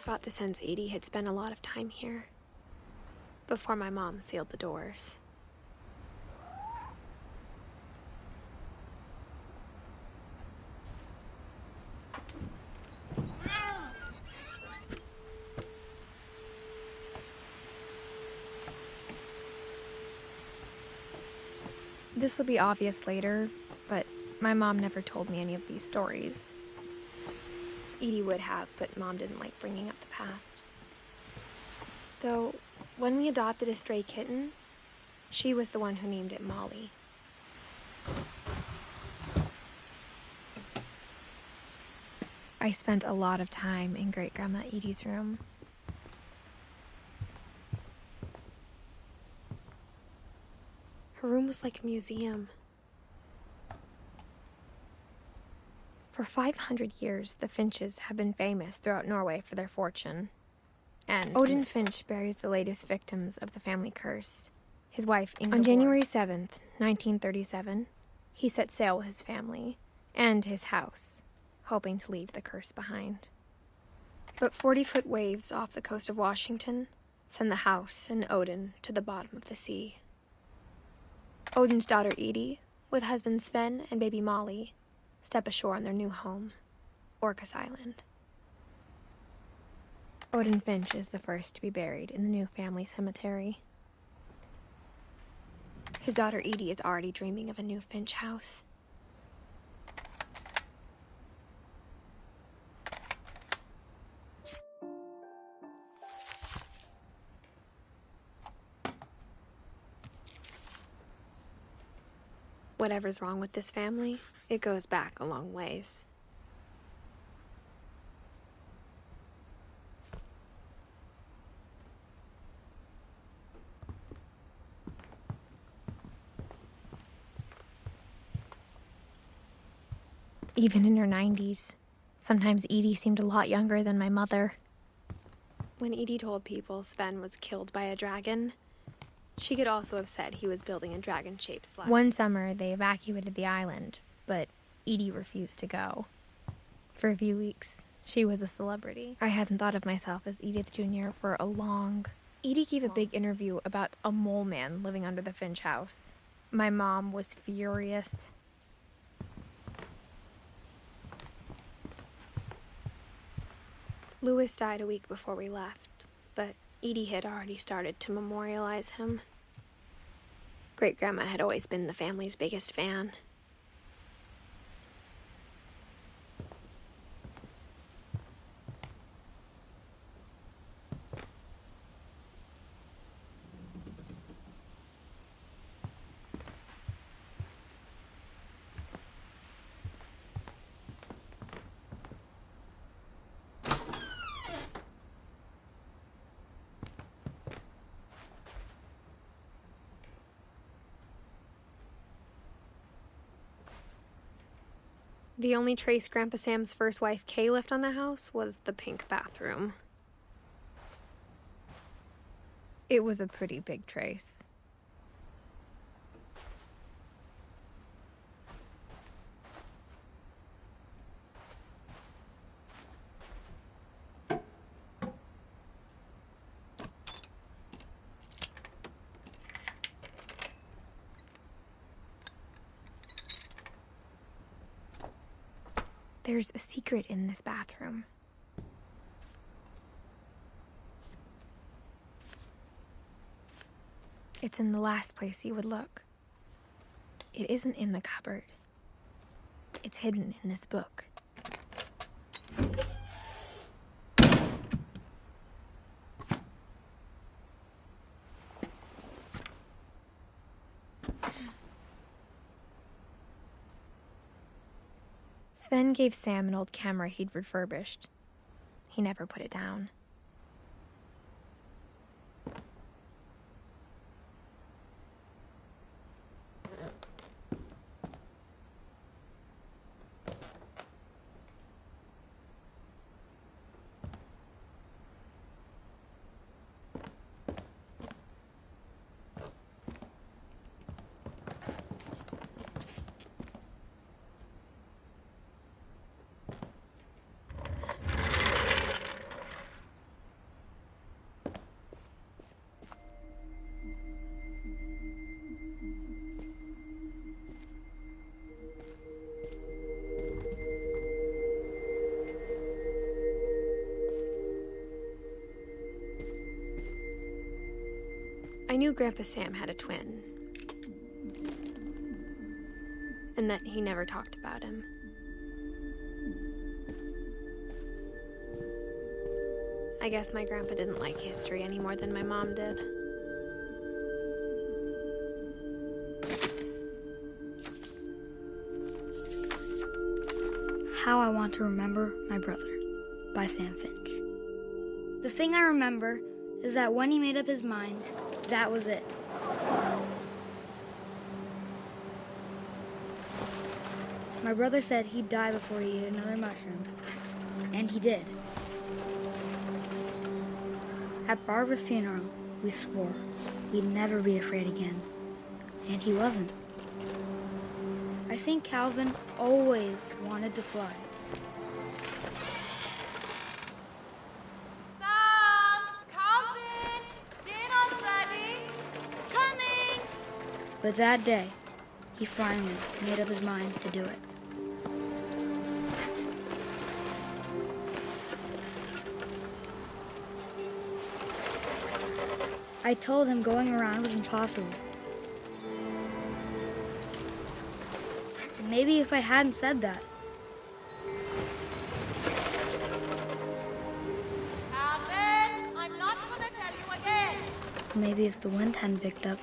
Got the sense Edie had spent a lot of time here before my mom sealed the doors. This will be obvious later, but my mom never told me any of these stories. Edie would have, but Mom didn't like bringing up the past. Though, when we adopted a stray kitten, she was the one who named it Molly. I spent a lot of time in Great-Grandma Edie's room. Her room was like a museum. For 500 years, the Finches have been famous throughout Norway for their fortune. And Odin Finch buries the latest victims of the family curse, his wife Ingeborg. On January 7th, 1937, he set sail with his family and his house, hoping to leave the curse behind. But 40-foot waves off the coast of Washington send the house and Odin to the bottom of the sea. Odin's daughter Edie, with husband Sven and baby Molly, step ashore on their new home, Orcas Island. Odin Finch is the first to be buried in the new family cemetery. His daughter Edie is already dreaming of a new Finch house. Whatever's wrong with this family, it goes back a long ways. Even in her 90s, sometimes Edie seemed a lot younger than my mother. When Edie told people Sven was killed by a dragon, she could also have said he was building a dragon-shaped slab. One summer, they evacuated the island, but Edie refused to go. For a few weeks, she was a celebrity. I hadn't thought of myself as Edith Jr. for a long... Edie gave a big interview about a mole man living under the Finch house. My mom was furious. Louis died a week before we left, but Edie had already started to memorialize him. Great-Grandma had always been the family's biggest fan. The only trace Grandpa Sam's first wife, Kay, left on the house was the pink bathroom. It was a pretty big trace. There's a secret in this bathroom. It's in the last place you would look. It isn't in the cupboard. It's hidden in this book. Sven gave Sam an old camera he'd refurbished. He never put it down. I knew Grandpa Sam had a twin, and that he never talked about him. I guess my grandpa didn't like history any more than my mom did. How I Want to Remember My Brother by Sam Finch. The thing I remember is that when he made up his mind, that was it. My brother said he'd die before he ate another mushroom, and he did. At Barbara's funeral, we swore we'd never be afraid again, and he wasn't. I think Calvin always wanted to fly. Sam! Calvin! Dinner's ready! Coming! But that day, he finally made up his mind to do it. I told him going around was impossible. Maybe if I hadn't said that. Calvin, I'm not gonna tell you again. Maybe if the wind hadn't picked up.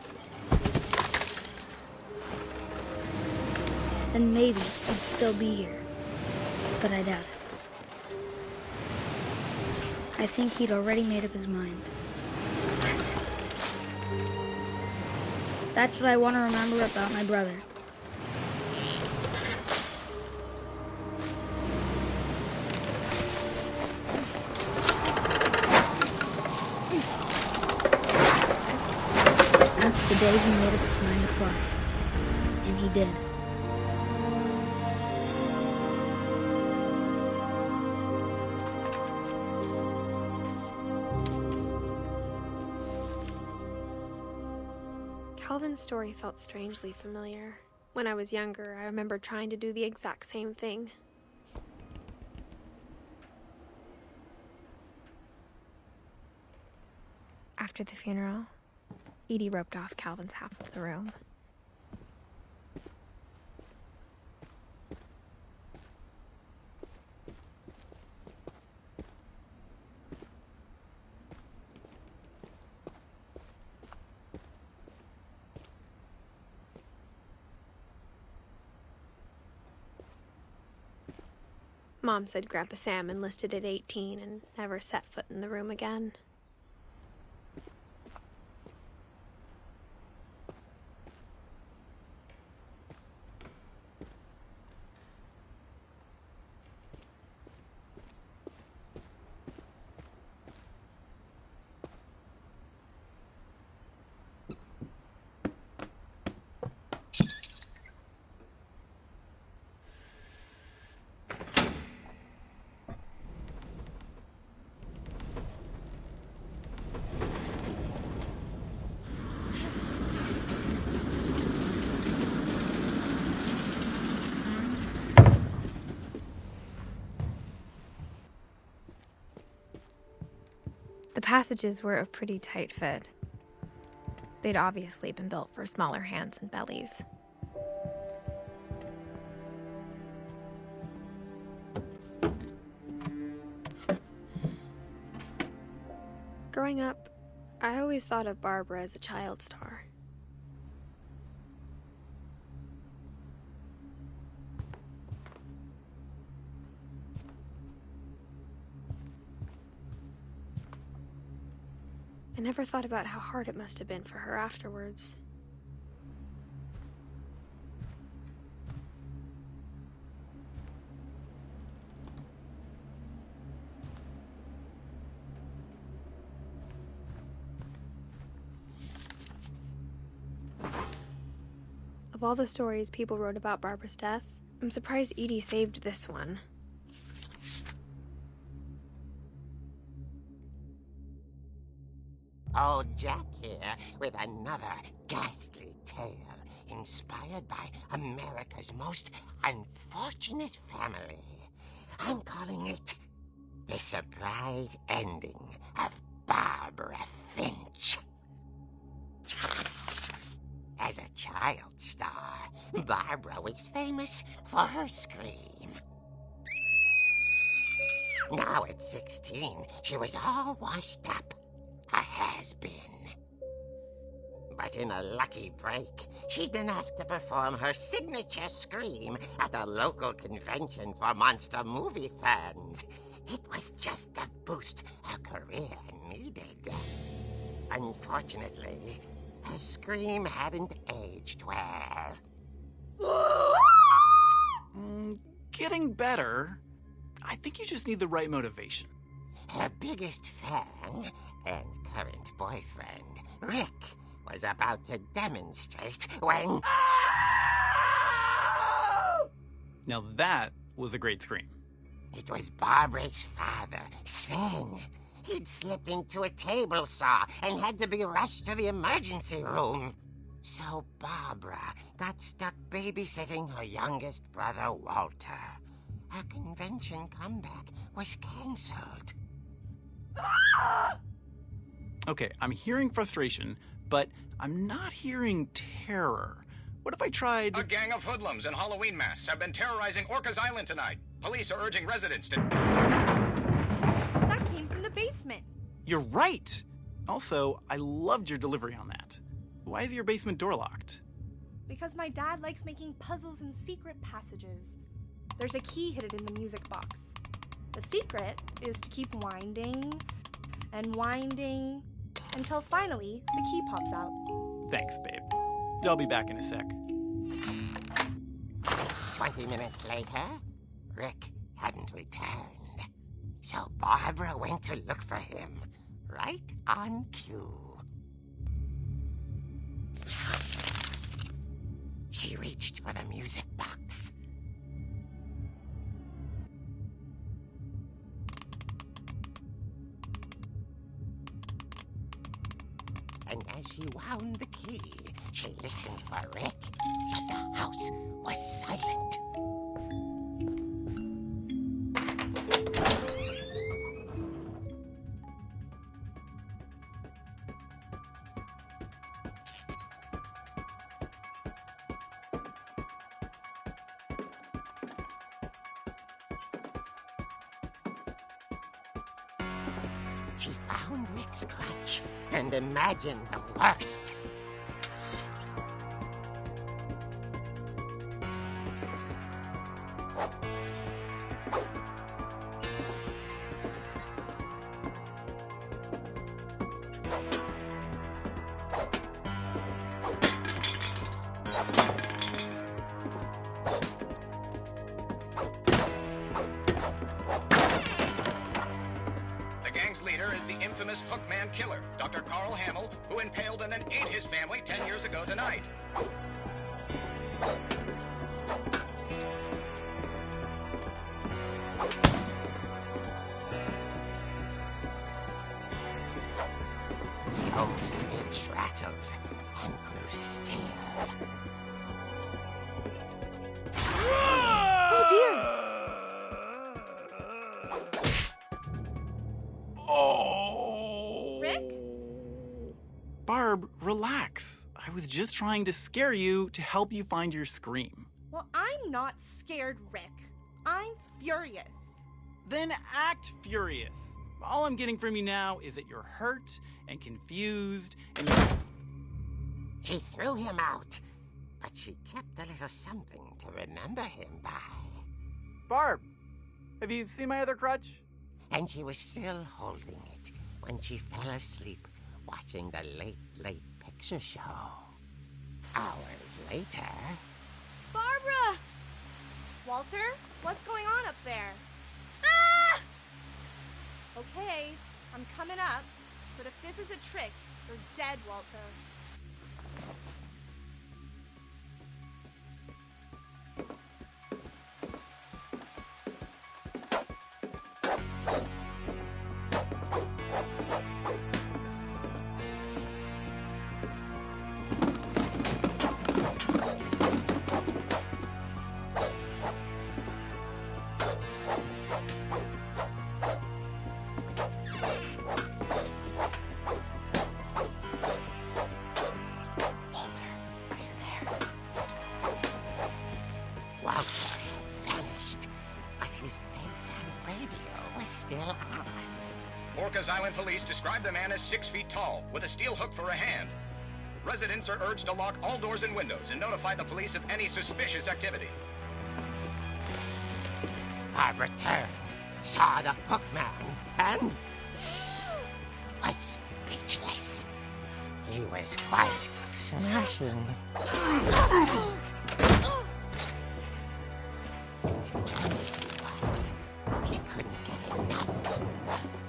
Then maybe he'd still be here. But I doubt it. I think he'd already made up his mind. That's what I want to remember about my brother. That's the day he made up his mind to fly. And he did. Calvin's story felt strangely familiar. When I was younger, I remember trying to do the exact same thing. After the funeral, Edie roped off Calvin's half of the room. Mom said Grandpa Sam enlisted at 18 and never set foot in the room again. The passages were a pretty tight fit. They'd obviously been built for smaller hands and bellies. Growing up, I always thought of Barbara as a child star. I never thought about how hard it must have been for her afterwards. Of all the stories people wrote about Barbara's death, I'm surprised Edie saved this one. Old Jack here with another ghastly tale inspired by America's most unfortunate family. I'm calling it The Surprise Ending of Barbara Finch. As a child star, Barbara was famous for her scream. Now at 16, she was all washed up. A has-been. But in a lucky break, she'd been asked to perform her signature scream at a local convention for monster movie fans. It was just the boost her career needed. Unfortunately, her scream hadn't aged well. Getting better. I think you just need the right motivation. Her biggest fan and current boyfriend, Rick, was about to demonstrate when... Now that was a great scream. It was Barbara's father, Sven. He'd slipped into a table saw and had to be rushed to the emergency room. So Barbara got stuck babysitting her youngest brother, Walter. Her convention comeback was cancelled. Okay, I'm hearing frustration, but I'm not hearing terror. What if I tried... A gang of hoodlums in Halloween masks have been terrorizing Orcas Island tonight. Police are urging residents to... That came from the basement. You're right! Also, I loved your delivery on that. Why is your basement door locked? Because my dad likes making puzzles and secret passages. There's a key hidden in the music box. The secret is to keep winding and winding until finally the key pops out. Thanks, babe. I'll be back in a sec. 20 minutes later, Rick hadn't returned. So Barbara went to look for him, right on cue. She reached for the music box. And as she wound the key, she listened for Rick, but the house was silent. She found Rick's crutch and imagined the worst. The gang's leader is the infamous Hookman killer, Dr. Carl Hamill, who impaled and then ate his family 10 years ago tonight. The old fridge rattled and grew still. Oh dear! Oh! Rick? Barb, relax. I was just trying to scare you to help you find your scream. Well, I'm not scared, Rick. I'm furious. Then act furious. All I'm getting from you now is that you're hurt and confused and you're... She threw him out, but she kept a little something to remember him by. Barb, have you seen my other crutch? And she was still holding it when she fell asleep watching the late picture show. Hours later... Barbara! Walter, what's going on up there? Ah! Okay, I'm coming up, but if this is a trick, you're dead, Walter. Orcas Island police describe the man as 6 feet tall, with a steel hook for a hand. Residents are urged to lock all doors and windows and notify the police of any suspicious activity. Barbara turned, saw the hook man, and was speechless. He was quite smashing. And who he was, he couldn't get enough of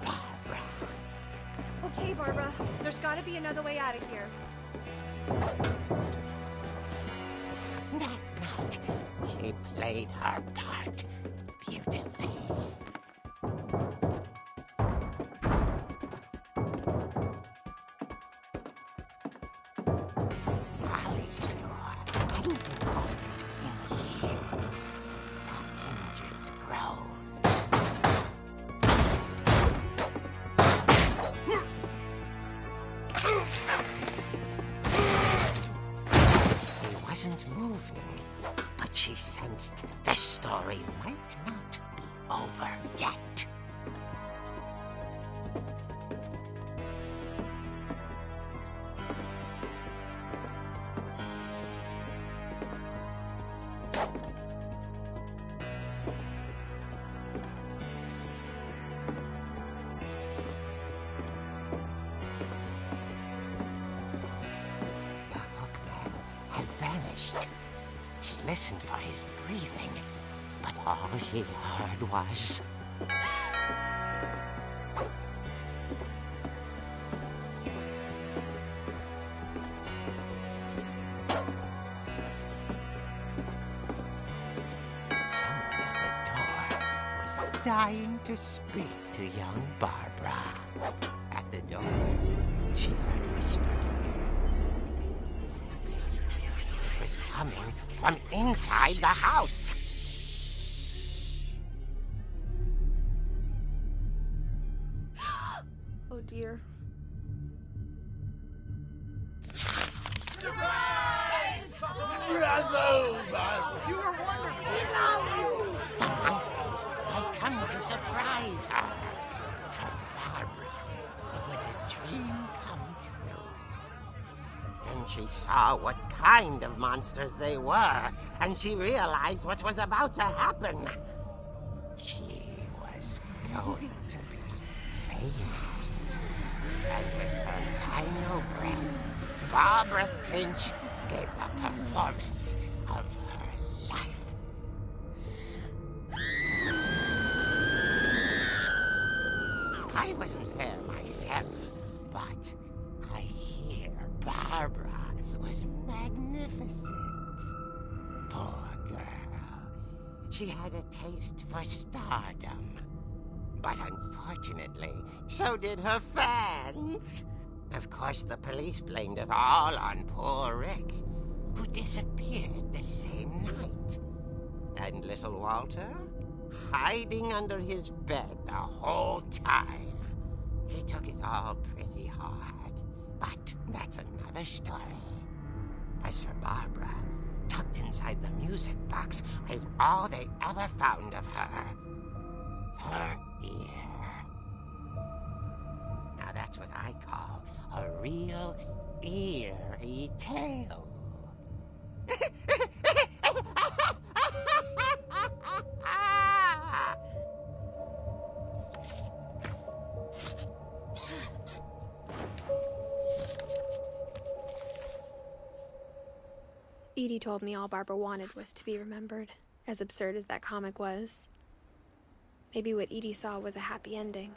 Barbara. Okay, Barbara, there's gotta be another way out of here. That night, she played her part beautifully. Molly's door hadn't been opened in years. The hinges groaned. He wasn't moving, but she sensed the story might not be over yet. The hookman had vanished. She listened for his breathing, but all she heard was... someone at the door was dying to speak to young Barbara. At the door, she heard whispering. It was coming from inside the house. Oh dear. The monsters had come to surprise her. For Barbara, it was a dream come true. Then she saw what kind of monsters they were, and she realized what was about to happen. She was going to be famous. And with her final breath, Barbara Finch gave the performance of her life. I wasn't there myself, but I hear Barbara was magnificent. Poor girl. She had a taste for stardom. But unfortunately, so did her fans. Of course, the police blamed it all on poor Rick, who disappeared the same night. And little Walter? Hiding under his bed the whole time. He took it all pretty hard, but that's another story. As for Barbara, tucked inside the music box was all they ever found of her. Her ear. Now that's what I call a real eerie tale. Edie told me all Barbara wanted was to be remembered, as absurd as that comic was. Maybe what Edie saw was a happy ending.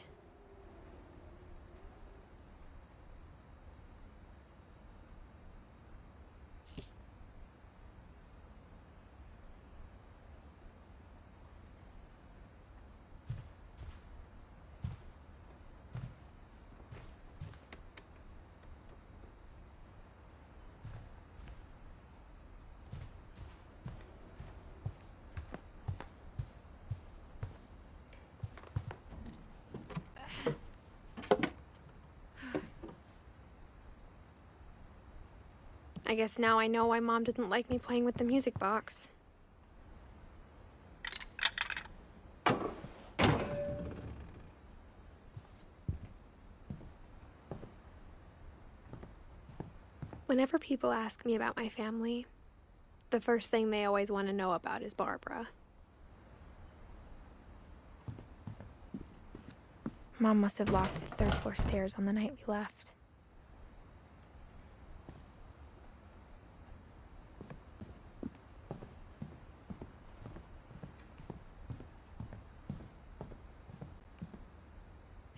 I guess now I know why Mom didn't like me playing with the music box. Whenever people ask me about my family, the first thing they always want to know about is Barbara. Mom must have locked the third floor stairs on the night we left.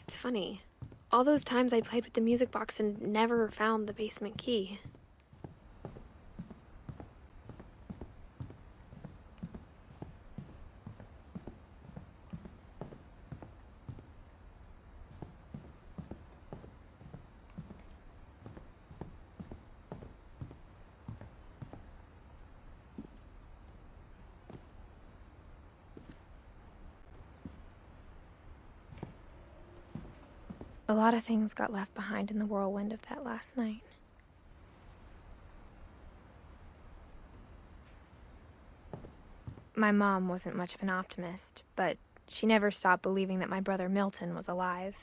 It's funny. All those times I played with the music box and never found the basement key. A lot of things got left behind in the whirlwind of that last night. My mom wasn't much of an optimist, but she never stopped believing that my brother Milton was alive.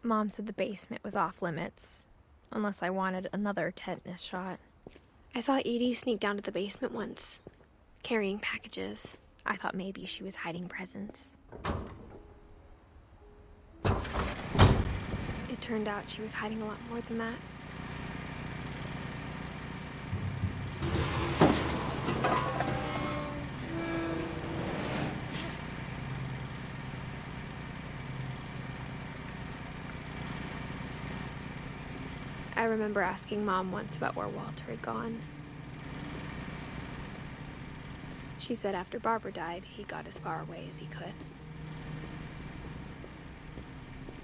Mom said the basement was off limits, unless I wanted another tetanus shot. I saw Edie sneak down to the basement once, carrying packages. I thought maybe she was hiding presents. It turned out she was hiding a lot more than that. I remember asking Mom once about where Walter had gone. She said after Barbara died, he got as far away as he could.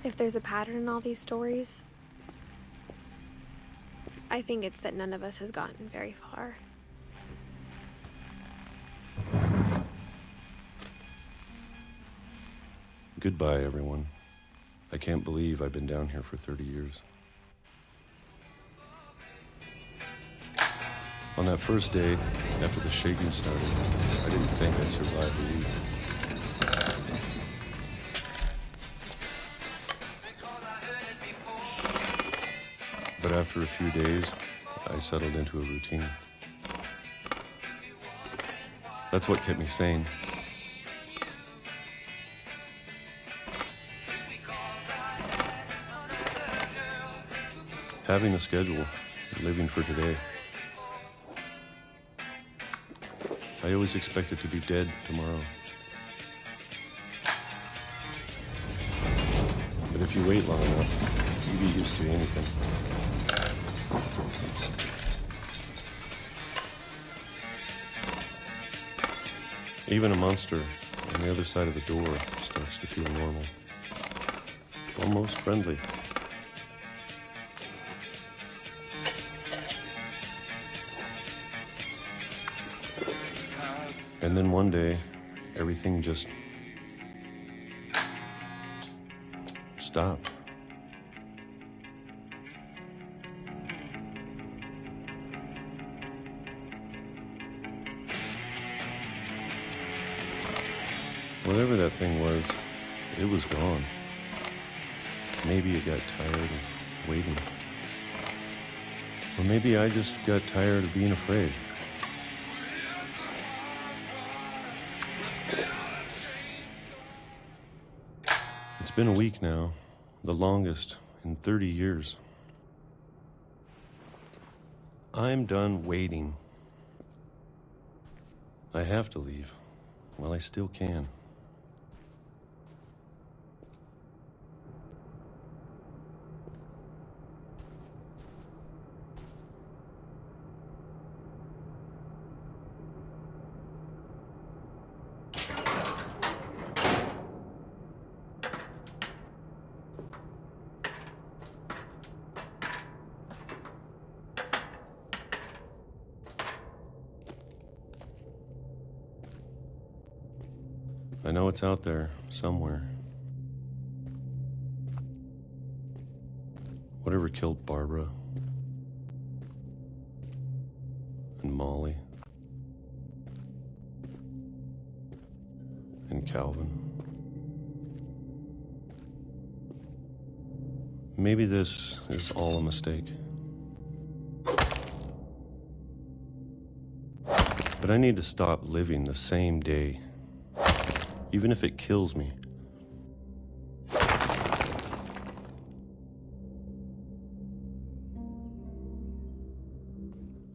If there's a pattern in all these stories, I think it's that none of us has gotten very far. Goodbye, everyone. I can't believe I've been down here for 30 years. On that first day, after the shaking started, I didn't think I'd survive the week. But after a few days, I settled into a routine. That's what kept me sane. Having a schedule, living for today. I always expected to be dead tomorrow. But if you wait long enough, you get used to anything. Even a monster on the other side of the door starts to feel normal. Almost friendly. And then one day, everything just stopped. Whatever that thing was, it was gone. Maybe it got tired of waiting. Or maybe I just got tired of being afraid. It's been a week now, the longest in 30 years. I'm done waiting. I have to leave. Well, I still can. I know it's out there, somewhere. Whatever killed Barbara and Molly and Calvin. Maybe this is all a mistake. But I need to stop living the same day, even if it kills me.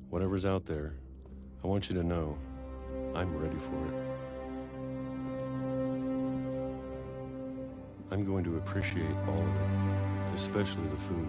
Whatever's out there, I want you to know I'm ready for it. I'm going to appreciate all of it, especially the food.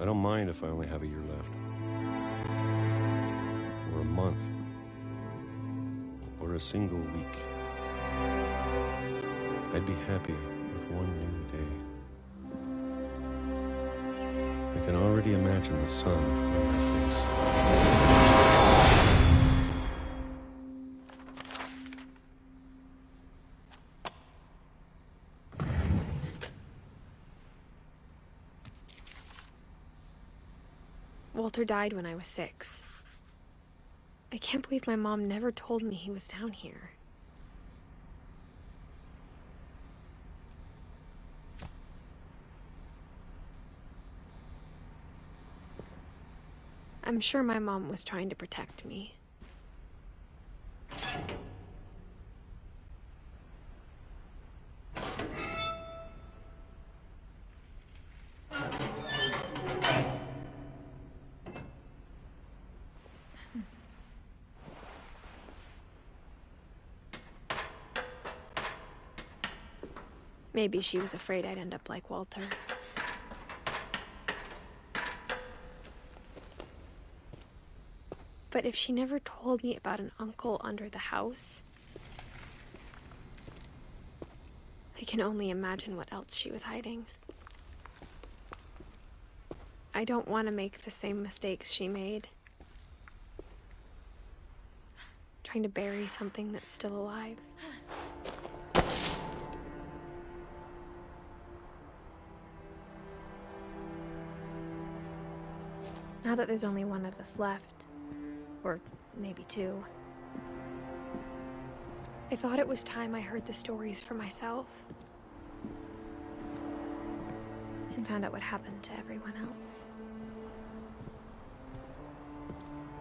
I don't mind if I only have a year left. Or a month. Or a single week. I'd be happy with one new day. I can already imagine the sun on my face. Walter died when I was 6. I can't believe my mom never told me he was down here. I'm sure my mom was trying to protect me. Maybe she was afraid I'd end up like Walter. But if she never told me about an uncle under the house, I can only imagine what else she was hiding. I don't want to make the same mistakes she made. Trying to bury something that's still alive. Now that there's only one of us left, or maybe 2, I thought it was time I heard the stories for myself and found out what happened to everyone else.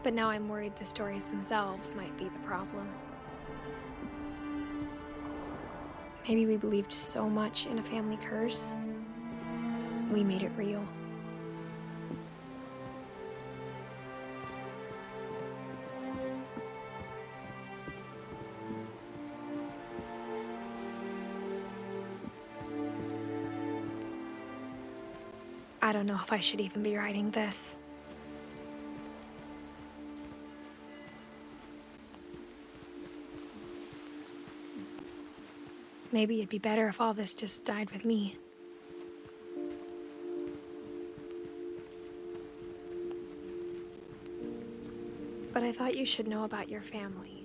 But now I'm worried the stories themselves might be the problem. Maybe we believed so much in a family curse, we made it real. I don't know if I should even be writing this. Maybe it'd be better if all this just died with me. But I thought you should know about your family.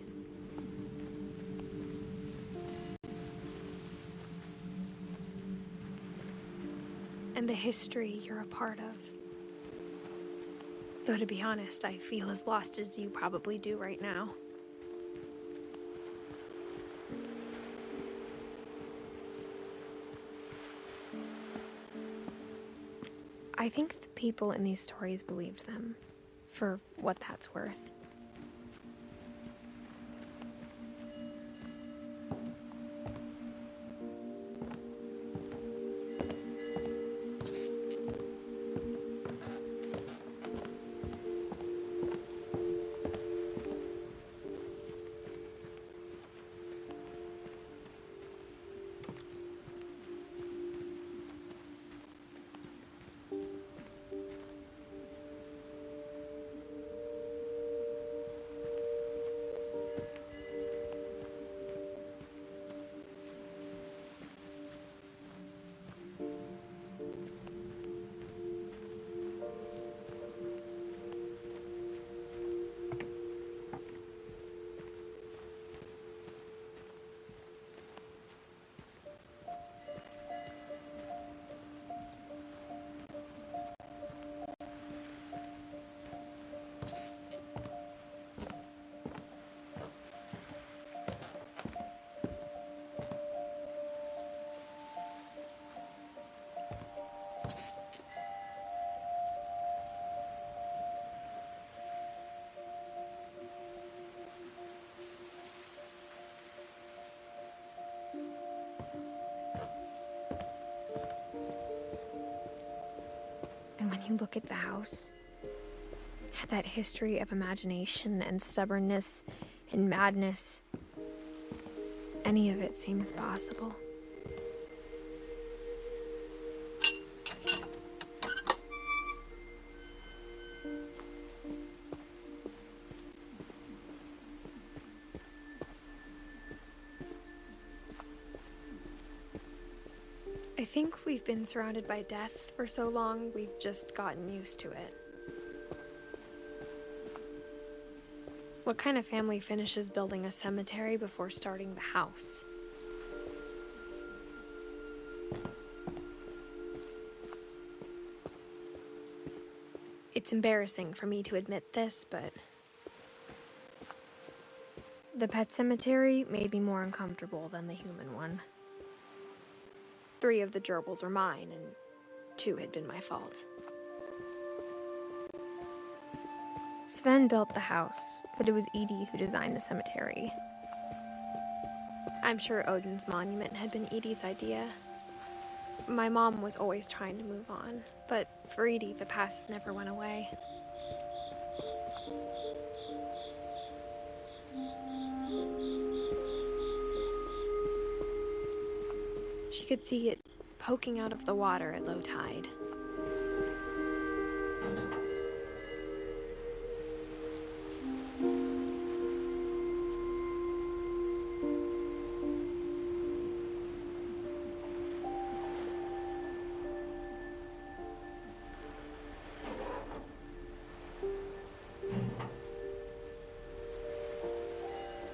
And the history you're a part of. Though to be honest, I feel as lost as you probably do right now. I think the people in these stories believed them, for what that's worth. And when you look at the house, it had that history of imagination and stubbornness and madness. Any of it seems possible. I think we've been surrounded by death for so long, we've just gotten used to it. What kind of family finishes building a cemetery before starting the house? It's embarrassing for me to admit this, but the pet cemetery made me more uncomfortable than the human one. 3 of the gerbils were mine, and 2 had been my fault. Sven built the house, but it was Edith who designed the cemetery. I'm sure Odin's monument had been Edith's idea. My mom was always trying to move on, but for Edith, the past never went away. She could see it poking out of the water at low tide.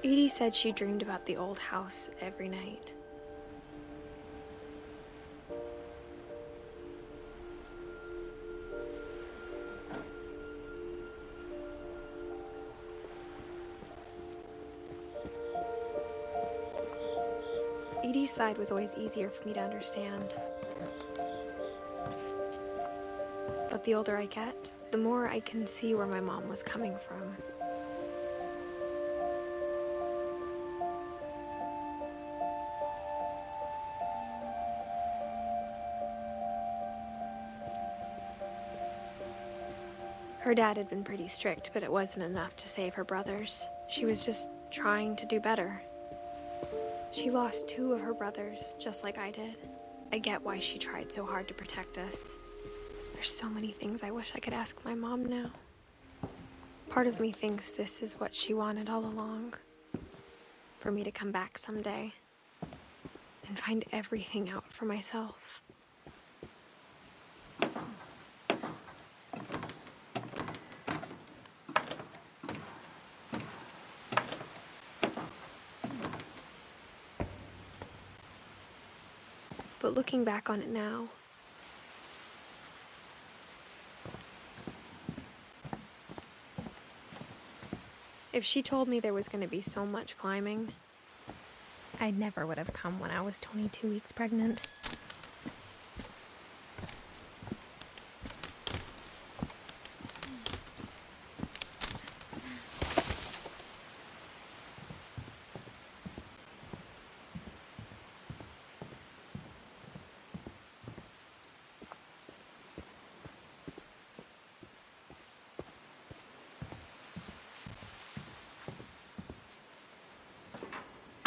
Edie said she dreamed about the old house every night. Edie's side was always easier for me to understand. But the older I get, the more I can see where my mom was coming from. Her dad had been pretty strict, but it wasn't enough to save her brothers. She was just trying to do better. She lost 2 of her brothers, just like I did. I get why she tried so hard to protect us. There's so many things I wish I could ask my mom now. Part of me thinks this is what she wanted all along. For me to come back someday and find everything out for myself. But looking back on it now, if she told me there was going to be so much climbing, I never would have come when I was 22 weeks pregnant.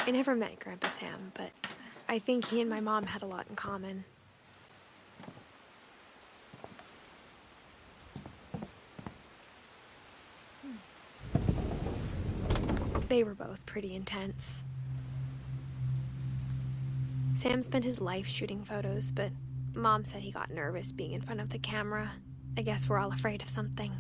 I never met Grandpa Sam, but I think he and my mom had a lot in common. They were both pretty intense. Sam spent his life shooting photos, but Mom said he got nervous being in front of the camera. I guess we're all afraid of something.